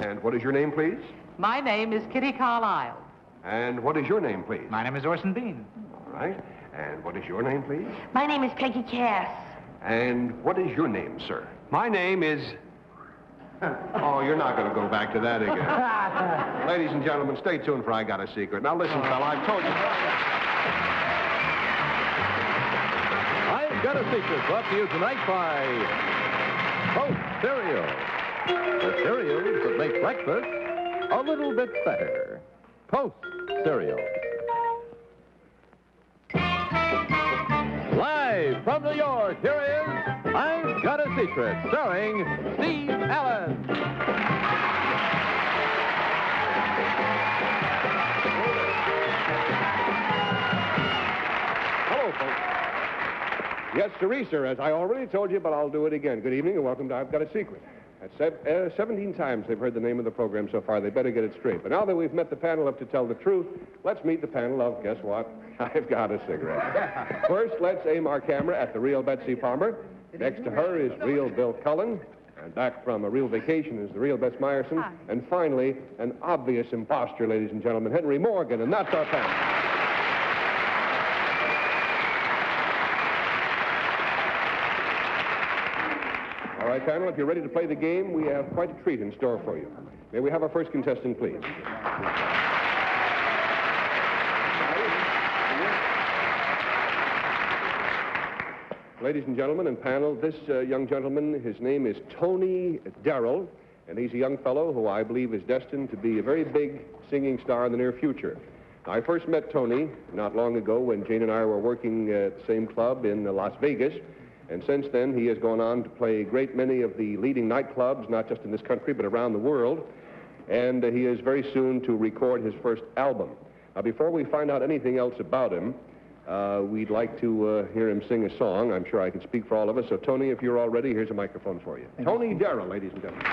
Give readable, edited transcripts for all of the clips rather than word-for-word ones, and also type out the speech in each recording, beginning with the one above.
And what is your name, please? My name is Kitty Carlisle. And what is your name, please? My name is Orson Bean. All right. And what is your name, please? My name is Peggy Cass. And what is your name, sir? My name is... Oh, you're not going to go back to that again. Ladies and gentlemen, stay tuned for I Got a Secret. Now, listen, fella, I've told you... I've Got a Secret, brought to you tonight by Post Cereal. The cereals that make breakfast a little bit better. Post Cereal. Live from New York, here is I've Got a Secret, starring Steve Allen. Hello, folks. Yes, sir, as I already told you, but I'll do it again. Good evening and welcome to I've Got a Secret. That's 17 times they've heard the name of the program so far. They better get it straight. But now that we've met the panel of To Tell the Truth, let's meet the panel of, guess what? I've Got a Cigarette. First, let's aim our camera at the real Betsy Palmer. Next to her is real Bill Cullen. And back from a real vacation is the real Bess Meyerson. Hi. And finally, an obvious imposter, ladies and gentlemen, Henry Morgan. And that's our panel. All right, panel, if you're ready to play the game, we have quite a treat in store for you. May we have our first contestant, please? Ladies and gentlemen and panel, this young gentleman, his name is Tony Darrell, and he's a young fellow who I believe is destined to be a very big singing star in the near future. I first met Tony not long ago when Jane and I were working at the same club in Las Vegas. And since then, he has gone on to play a great many of the leading nightclubs, not just in this country, but around the world. And he is very soon to record his first album. Now, before we find out anything else about him, we'd like to hear him sing a song. I'm sure I can speak for all of us. So, Tony, if you're all ready, here's a microphone for you. Tony Darrell, ladies and gentlemen.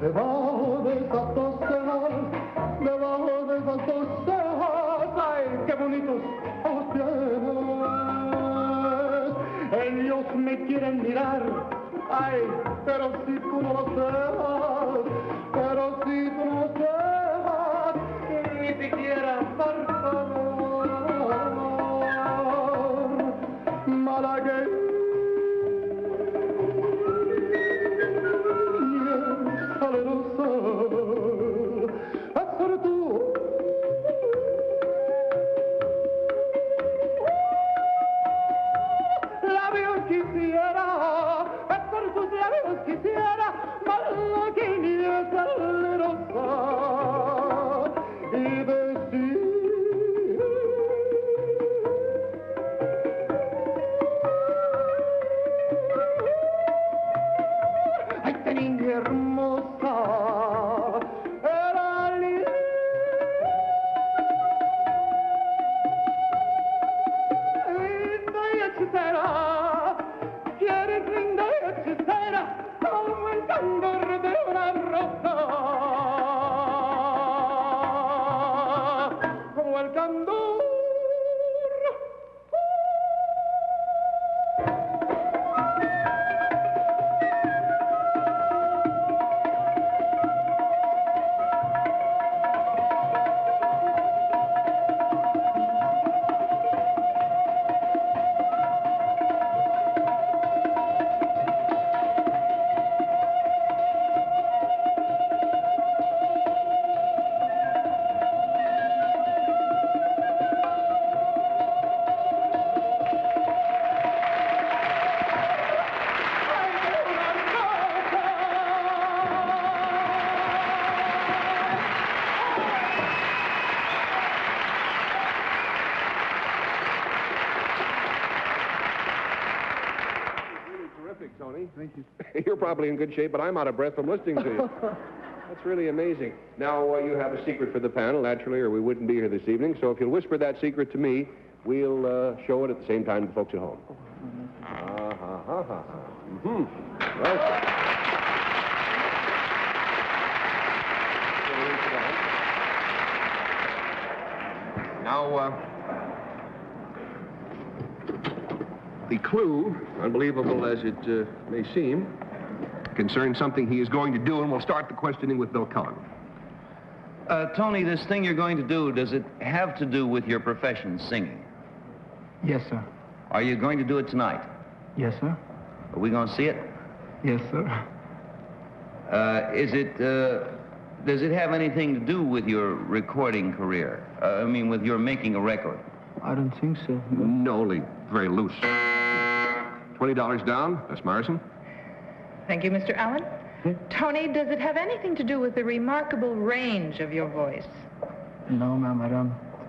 Debajo de esas dos cejas, ay, qué bonitos ojos tienes. Ellos me quieren mirar, ay, pero si tú no los dejas, ni siquiera por favor, malagueña. Tony. Thank you. You're probably in good shape, but I'm out of breath from listening to you. That's really amazing. Now, you have a secret for the panel, naturally, or we wouldn't be here this evening. So if you'll whisper that secret to me, we'll show it at the same time to the folks at home. Well, Now, the clue, unbelievable as it may seem, concerns something he is going to do, and we'll start the questioning with Bill Cullen. Tony, this thing you're going to do, does it have to do with your profession, singing? Yes, sir. Are you going to do it tonight? Yes, sir. Are we going to see it? Yes, sir. Does it have anything to do with your recording career? With your making a record? I don't think so. No, only very loose. $20 down. Miss Morrison. Thank you, Mr. Allen. Tony, does it have anything to do with the remarkable range of your voice? No, ma'am,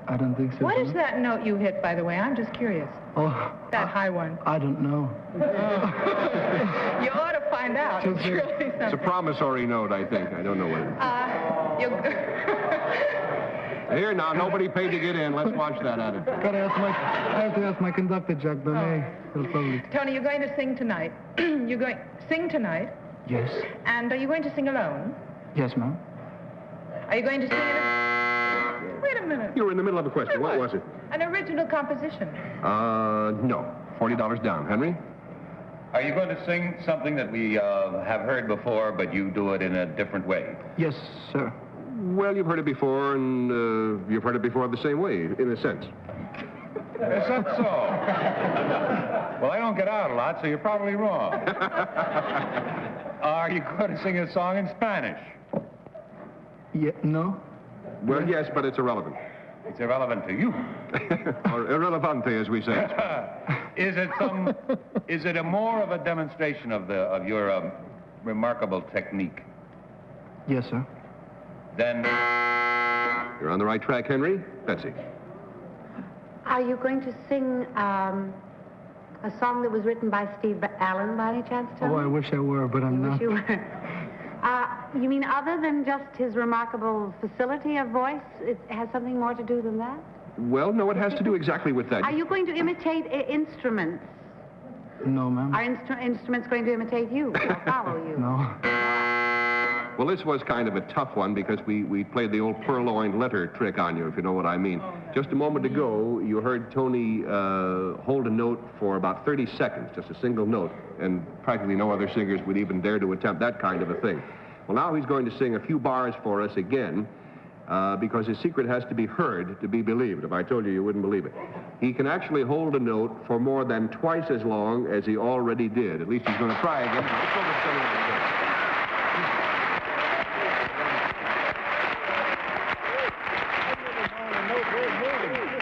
I don't think so. What is that note you hit, by the way? I'm just curious. Oh. That high one. I don't know. You ought to find out. It's really something. It's a promissory note, I think. I don't know what it is. Here, now, nobody paid to get in. Let's watch that at it. I have to ask my conductor, Jack Bonet. He'll probably... Tony, you're going to sing tonight. You're going to sing tonight? Yes. And are you going to sing alone? Yes, ma'am. Are you going to sing Wait a minute. You were in the middle of a question. What was it? An original composition. No. $40 down. Henry? Are you going to sing something that we have heard before, but you do it in a different way? Yes, sir. Well, you've heard it before, and you've heard it before the same way, in a sense. Is that so? Well, I don't get out a lot, so you're probably wrong. Are you going to sing a song in Spanish? Yeah, no. Well, yes, but it's irrelevant. It's irrelevant to you. Or irrelevante, as we say. Is it a more of a demonstration of your remarkable technique? Yes, sir. Then You're on the right track, Henry. Betsy. Are you going to sing a song that was written by Steve Allen, by any chance, Tony? Oh, I wish I were, but I'm not. You were. You mean other than just his remarkable facility of voice, it has something more to do than that? Well, no, it has to do exactly with that. Are you going to imitate instruments? No, ma'am. Are instruments going to imitate you or follow you? No. Well, this was kind of a tough one because we played the old purloined letter trick on you, if you know what I mean. Just a moment ago, you heard Tony hold a note for about 30 seconds, just a single note, and practically no other singers would even dare to attempt that kind of a thing. Well, now he's going to sing a few bars for us again because his secret has to be heard to be believed. If I told you, you wouldn't believe it. He can actually hold a note for more than twice as long as he already did. At least he's going to try again. Let's go to Tony.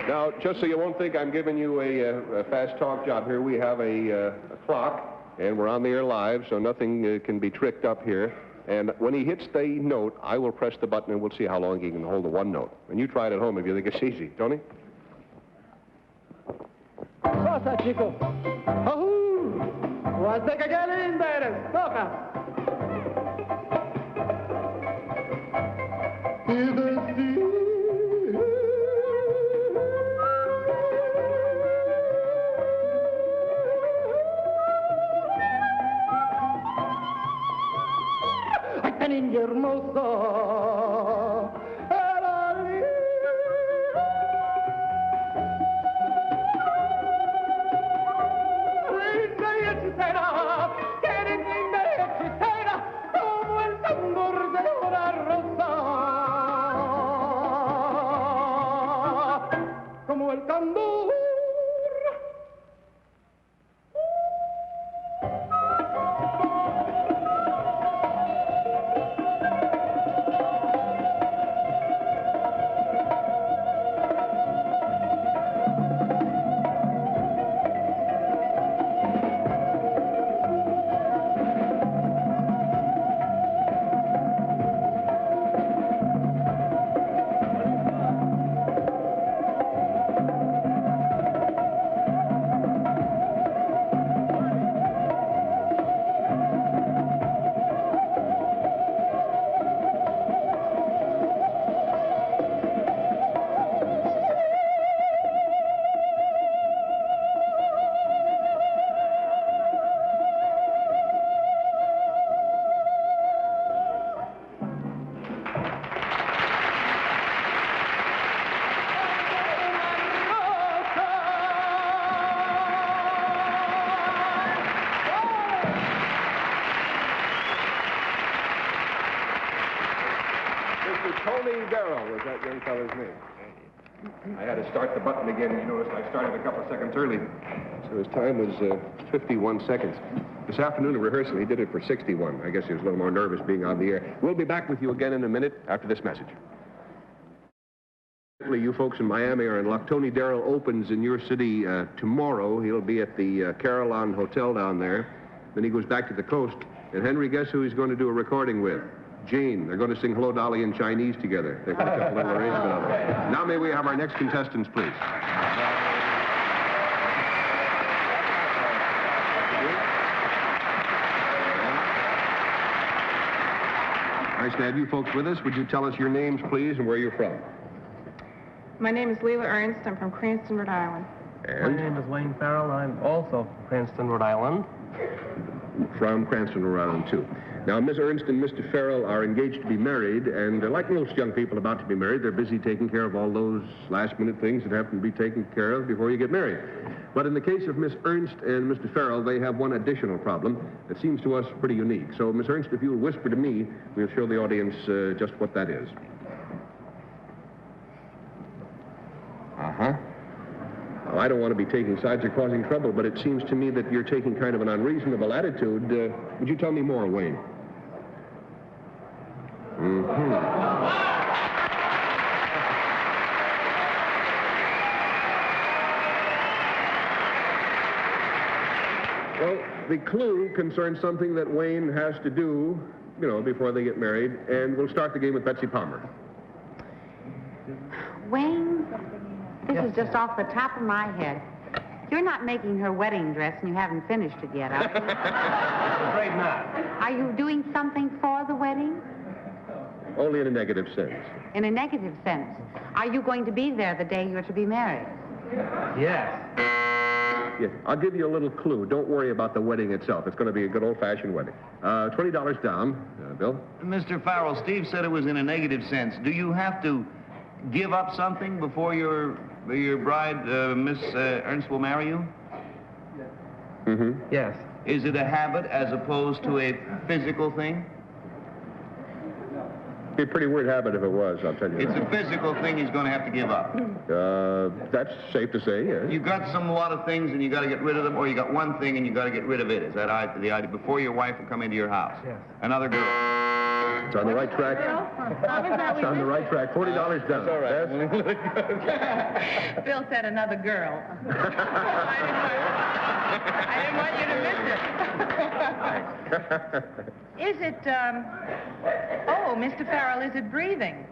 Now, just so you won't think I'm giving you a fast talk job here, we have a clock, and we're on the air live, so nothing can be tricked up here. And when he hits the note, I will press the button, and we'll see how long he can hold the one note. And you try it at home if you think it's easy. Tony? Cosa, chico. Ahoo! Huasteca, qué linda eres. Toca. Ay, qué niña hermosa. Como el candor. Darrell was that young fellow's name. I had to start the button again. You noticed I started a couple of seconds early. So his time was 51 seconds. This afternoon at rehearsal, he did it for 61. I guess he was a little more nervous being on the air. We'll be back with you again in a minute after this message. You folks in Miami are in luck. Tony Darrell opens in your city tomorrow. He'll be at the Carillon Hotel down there. Then he goes back to the coast. And Henry, guess who he's going to do a recording with? Jane. They're going to sing Hello, Dolly in Chinese together. They've got a little arrangement of it. Now may we have our next contestants, please. Nice to have you folks with us. Would you tell us your names, please, and where you're from? My name is Leela Ernst. I'm from Cranston, Rhode Island. And? My name is Wayne Farrell. I'm also from Cranston, Rhode Island. From Cranston, Rhode Island, too. Now, Miss Ernst and Mr. Farrell are engaged to be married, and like most young people about to be married, they're busy taking care of all those last-minute things that have to be taken care of before you get married. But in the case of Miss Ernst and Mr. Farrell, they have one additional problem that seems to us pretty unique. So, Miss Ernst, if you'll whisper to me, we'll show the audience just what that is. Uh-huh. Well, I don't want to be taking sides or causing trouble, but it seems to me that you're taking kind of an unreasonable attitude. Would you tell me more, Wayne? Mm-hmm. Well, the clue concerns something that Wayne has to do, you know, before they get married, and we'll start the game with Betsy Palmer. Wayne, this is just off the top of my head. You're not making her wedding dress, and you haven't finished it yet, are you? Afraid not. Are you doing something for the wedding? Only in a negative sense. In a negative sense. Are you going to be there the day you're to be married? Yes. Yeah, I'll give you a little clue. Don't worry about the wedding itself. It's going to be a good old-fashioned wedding. $20 down. Bill? Mr. Farrell, Steve said it was in a negative sense. Do you have to give up something before your bride, Miss Ernst, will marry you? Mm-hmm. Yes. Is it a habit as opposed to a physical thing? Be a pretty weird habit if it was, I'll tell you. It's a physical thing he's going to have to give up. That's safe to say, yes. You got a lot of things and you got to get rid of them, or you got one thing and you got to get rid of it. Is that the idea? Before your wife will come into your house. Yes. Another girl. It's on the right track. It's on the right track. $40 down. That's all right. Bill said another girl. I didn't want you to miss it. Is it, oh, Mr. Farrell, is it breathing?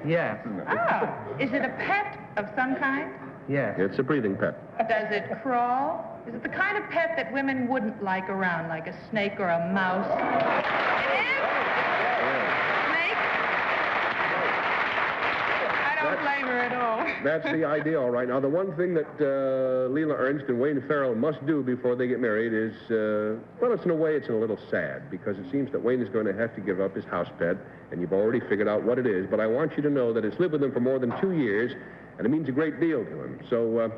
Yes. Ah, is it a pet of some kind? Yes. It's a breathing pet. Does it crawl? Is it the kind of pet that women wouldn't like around, like a snake or a mouse? It is? Snake? I don't blame her at all. That's the idea, all right. Now, the one thing that Leela Ernst and Wayne Farrell must do before they get married is, well, it's in a way, it's a little sad, because it seems that Wayne is going to have to give up his house pet, and you've already figured out what it is, but I want you to know that it's lived with him for more than 2 years, and it means a great deal to him. So,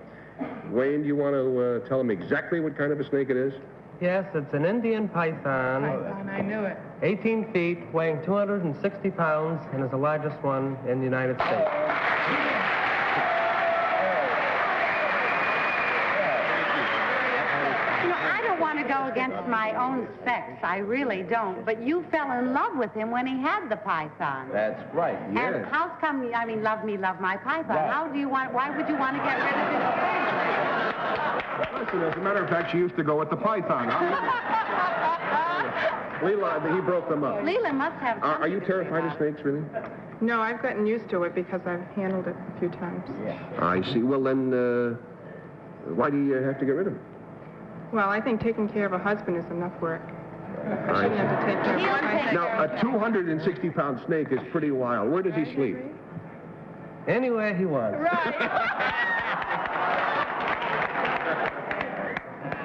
Wayne, do you want to tell him exactly what kind of a snake it is? Yes, it's an Indian python. I knew it. 18 feet, weighing 260 pounds, and is the largest one in the United States. I don't want to go against my own sex. I really don't. But you fell in love with him when he had the python. That's right, yes. And how come, love me, love my python. Right. Why would you want to get rid of his thing? Listen, as a matter of fact, she used to go with the python. Leela, he broke them up. Leela must have... Are you terrified of snakes, really? No, I've gotten used to it because I've handled it a few times. Yeah. I see. Well, then, why do you have to get rid of him? Well, I think taking care of a husband is enough work. I I shouldn't have to take care of He'll my take Now, a 260-pound snake is pretty wild. Where does he sleep? Anywhere he wants.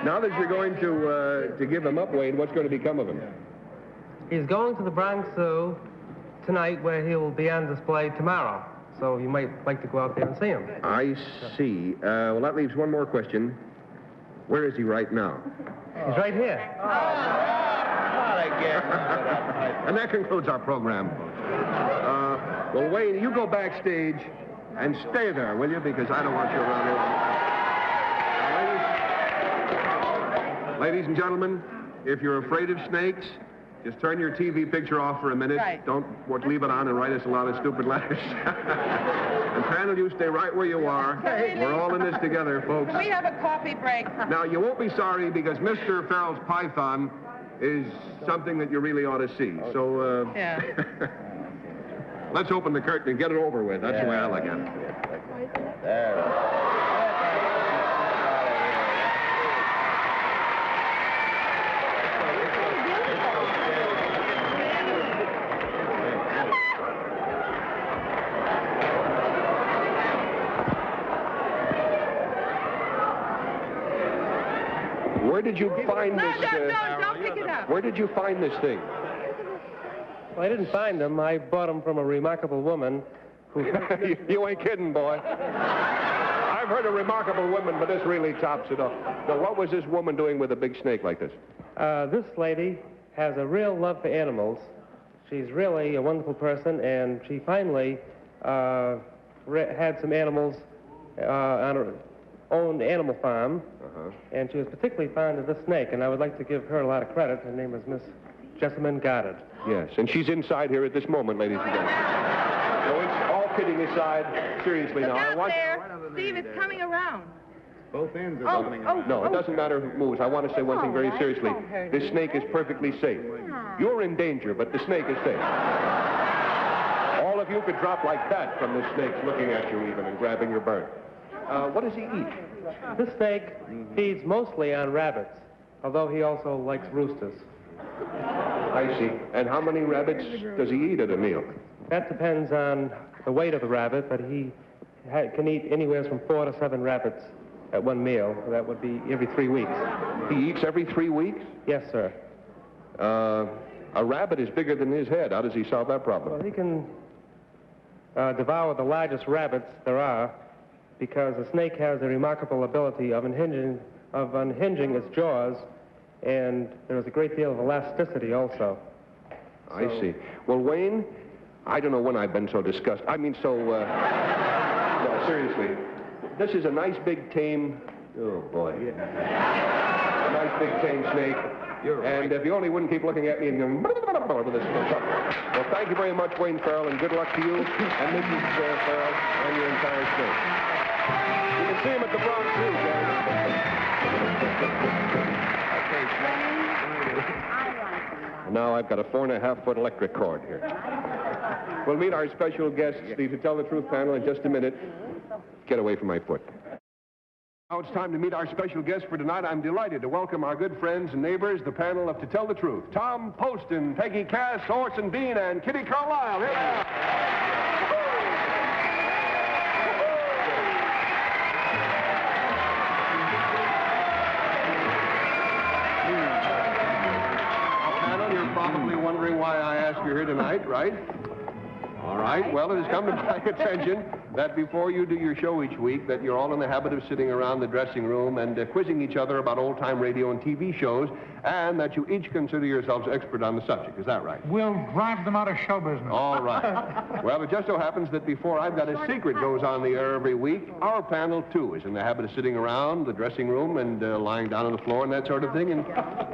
Now that you're going to give him up, Wayne, what's going to become of him? He's going to the Bronx Zoo tonight, where he will be on display tomorrow. So you might like to go out there and see him. I see. Well, that leaves one more question. Where is he right now? He's right here. And that concludes our program. Well, Wayne, you go backstage and stay there, will you? Because I don't want you around here. Ladies and gentlemen, if you're afraid of snakes, just turn your TV picture off for a minute. Right. Don't leave it on and write us a lot of stupid letters. And panel, you stay right where you are. We're all in this together, folks. We have a coffee break. Now, you won't be sorry because Mr. Farrell's Python is something that you really ought to see. So, Yeah. let's open the curtain and get it over with. That's the way I look at it. Where did you find this? Don't pick it up. Where did you find this thing? Well, I didn't find them. I bought them from a remarkable woman who... You ain't kidding, boy. I've heard of remarkable women, but this really tops it off. Now, what was this woman doing with a big snake like this? This lady has a real love for animals. She's really a wonderful person, and she finally had some animals on her own animal farm, and she was particularly fond of this snake, and I would like to give her a lot of credit. Her name is Miss Jessamine Goddard. Yes, and she's inside here at this moment, ladies and gentlemen. So it's all kidding aside, seriously now. Look out there. Steve, it's coming around. Both ends are coming around. No, it doesn't matter who moves. I want to say one thing very seriously. This snake is perfectly safe. You're in danger, but the snake is safe. All of you could drop like that from this snake looking at you even and grabbing your bird. What does he eat? This snake feeds mostly on rabbits, although he also likes roosters. I see. And how many rabbits does he eat at a meal? That depends on the weight of the rabbit, but he can eat anywhere from 4 to 7 rabbits at one meal. That would be every 3 weeks. He eats every 3 weeks? Yes, sir. A rabbit is bigger than his head. How does he solve that problem? Well, he can devour the largest rabbits there are, because the snake has a remarkable ability of unhinging its jaws, and there is a great deal of elasticity also. I see. Well, Wayne, I don't know when I've been so disgusted. I mean, so, no, seriously. This is a nice big tame, oh boy. A nice big tame snake. And if you only wouldn't keep looking at me and going, with this stuff. Well, thank you very much, Wayne Farrell, and good luck to you and Mrs. Farrell and your entire snake. You can see him at the Bronx Zoo, guys. Now I've got a 4.5-foot electric cord here. We'll meet our special guests, the To Tell the Truth panel, in just a minute. Get away from my foot. Now it's time to meet our special guest for tonight. I'm delighted to welcome our good friends and neighbors, the panel of To Tell the Truth. Tom Poston, Peggy Cass, Orson Bean, and Kitty Carlisle. Here they are. Panel, you're probably wondering why I asked you here tonight, right? All right, well, it has come to my attention that before you do your show each week, that you're all in the habit of sitting around the dressing room and quizzing each other about old-time radio and TV shows, and that you each consider yourselves expert on the subject. Is that right? We'll drive them out of show business. All right. Well, it just so happens that before I've Got a Secret goes on the air every week, our panel, too, is in the habit of sitting around the dressing room and lying down on the floor and that sort of thing, and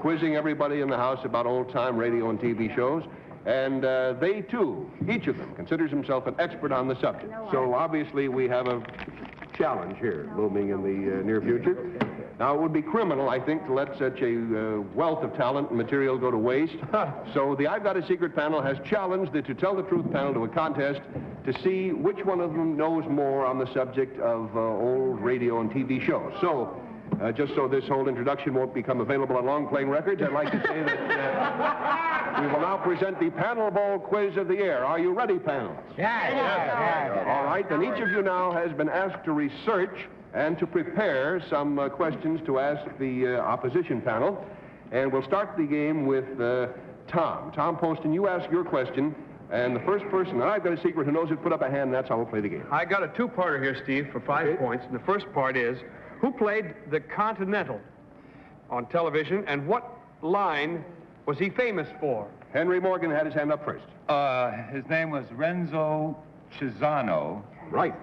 quizzing everybody in the house about old-time radio and TV shows. And they, too, each of them, considers himself an expert on the subject. So, obviously, we have a challenge here looming in the near future. Now, it would be criminal, I think, to let such a wealth of talent and material go to waste. So, the I've Got a Secret panel has challenged the To Tell the Truth panel to a contest to see which one of them knows more on the subject of old radio and TV shows. So, just so this whole introduction won't become available on long-playing records, I'd like to say that we will now present the Panel Bowl Quiz of the Year. Are you ready, panel? Yeah. All right, then each of you now has been asked to research and to prepare some questions to ask the opposition panel. And we'll start the game with Tom. Tom Poston, you ask your question, and the first person that I've Got a Secret who knows it, put up a hand, and that's how we'll play the game. I got a two-parter here, Steve, for 5 points. And the first part is, who played the Continental on television, and what line was he famous for? Henry Morgan had his hand up first. His name was Renzo Chisano. Right.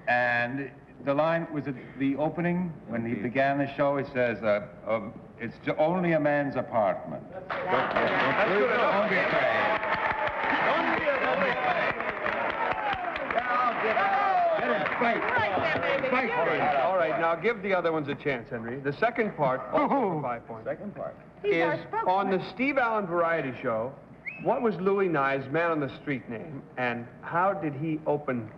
And the line, was it the opening? When he began the show, it says, it's only a man's apartment. That's good enough. Don't be afraid. Don't be afraid. All right, now give the other ones a chance, Henry. The second part, also for 5 points. Second part. Is on the Steve Allen Variety Show, what was Louis Nye's Man on the Street name, and how did he open?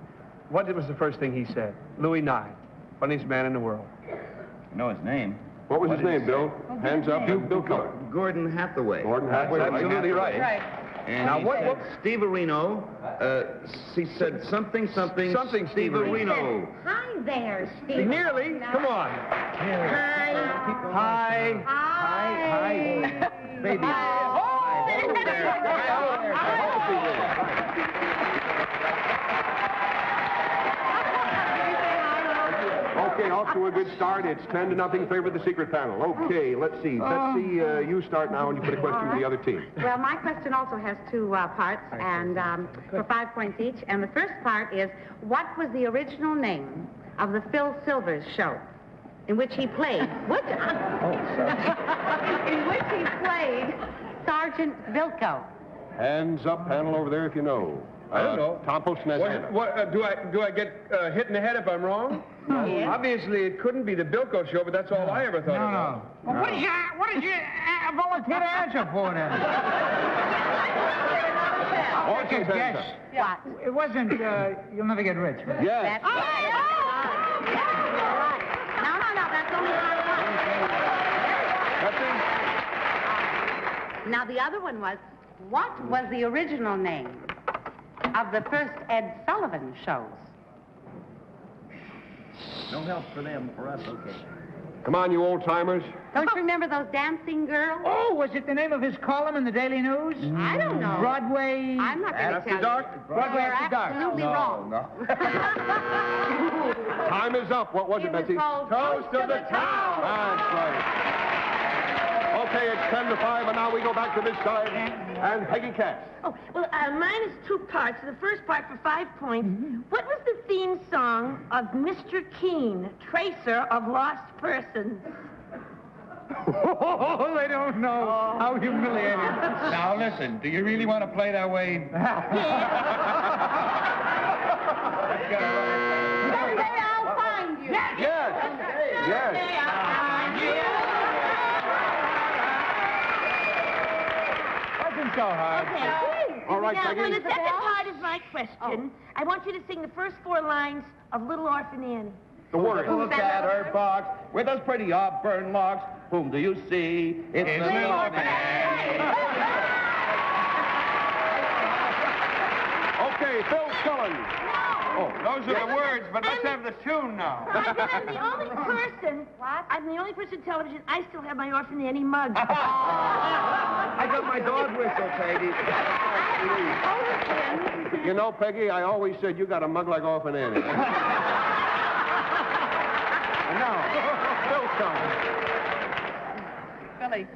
What was the first thing he said? Louis Nye, funniest man in the world. I know his name. What was his name, Bill? Hands up. Bill Keller. Gordon Hathaway. Gordon Hathaway. Absolutely right. Right. And Now, he what- said Steve Areno, he said something. Something Steve Areno. Hi there, Steve. Nearly. Come on. Hi. Hi. Hi. Baby. Okay, off to a good start. It's 10-0 favor of the secret panel. Okay, let's see. Betsy, you start now and you put a question to the other team. Well, my question also has two parts, and for 5 points each. And the first part is, what was the original name of the Phil Silvers show, in which he played? In which he played Sergeant Vilko. Hands up, panel over there if you know. I don't know. Tom Poston has hand up. Do I get hit in the head if I'm wrong? Yes. Obviously, it couldn't be the Bilko show, but that's all I ever thought it was. Well, what did you volunteer to answer for then? Orchard's hands up. What? It wasn't, you'll never get rich. Yes. That's right. No, that's only one. Now, the other one was, what was the original name of the first Ed Sullivan shows? No help for them, for us, okay. Come on, you old-timers. Don't you remember those dancing girls? Oh, was it the name of his column in the Daily News? I don't know. Broadway... I'm not going to tell dark? you. Broadway You're After Dark. absolutely wrong. Time is up. What was it, Betsy? was called Toast of the Town. That's right. Okay, it's 10-5, and now we go back to this side. And Peggy Cass. Oh, well, mine is two parts. The first part for 5 points. What was the theme song of Mr. Keene, Tracer of Lost Persons? Oh, they don't know. How humiliating. Now listen, do you really want to play that way? Someday I'll find you. Yes. Yes. Someday I'll find you. Wasn't so hard. Okay. All right, now, Peggy. for the second part of my question, I want you to sing the first 4 lines of Little Orphan Annie. The word. Look at her box with those pretty auburn locks. Whom do you see? It's the little orphan. Okay, Phil Cullen. Oh, those are the words, but let's have the tune now. I'm the only person. I'm the only person in television. I still have my Orphan Annie mug. I got my dog whistle, Peggy. You know, Peggy, I always said you got a mug like Orphan Annie. And now, Phil Cullen. Billy.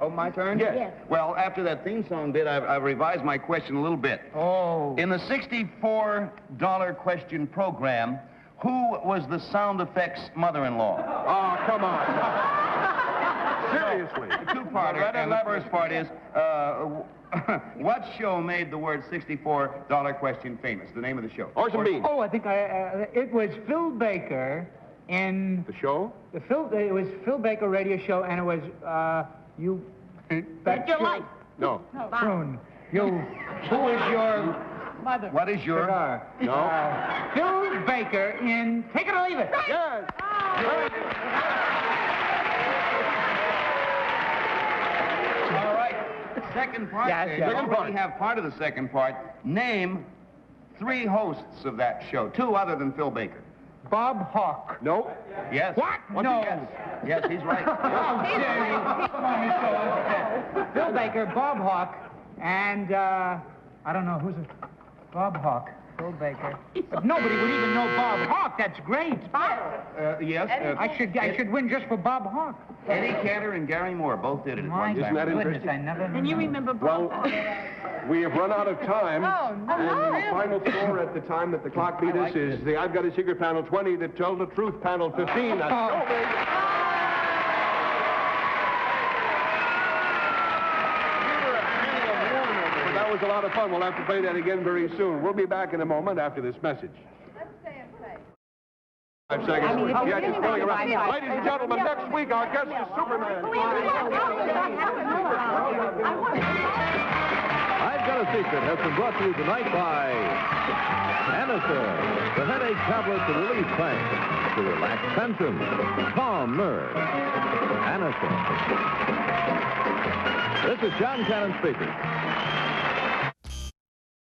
Oh, my turn? Yes. Well, after that theme song bit, I've revised my question a little bit. Oh. In the $64 question program, who was the sound effects mother-in-law? Oh, come on. Seriously. The two-parter, and the first part is, what show made the word $64 question famous? The name of the show. Horse and Beans. Oh, I think it was Phil Baker in... The show? It was Phil Baker radio show, and it was, you... Bet your life. No. Prune. You... Who is your... Mother. What is your... cigar? No. Phil Baker in Take It or Leave It. Yes. All right. Second part. Yes, there. yes. You Second already part. have part of the second part. Name 3 hosts of that show. 2 other than Phil Baker. Bob Hawke. No. Yes. What? No. Yes. Yes, he's right. How dare you? Phil Baker, Bob Hawke, and, I don't know, who's it? Bob Hawke, Phil Baker. But nobody would even know Bob Hawke. That's great. Yes. I should win just for Bob Hawke. Eddie Cantor and Gary Moore both did it at My one time. Isn't that goodness, interesting? I never... And you remember Bob? Well, We have run out of time. Oh, no. And the final score at the time that the clock beat us is the I've Got a Secret panel 20, the Tell the Truth panel 15. That's so big. But that was a lot of fun. We'll have to play that again very soon. We'll be back in a moment after this message. 5 seconds. Yeah, it's going around. Ladies and gentlemen, next week our guest is Superman. I've Got a Secret has been brought to you tonight by Anacin, the headache tablet to relieve pain, to relax tension, calm nerves. Anacin. This is John Cannon speaking.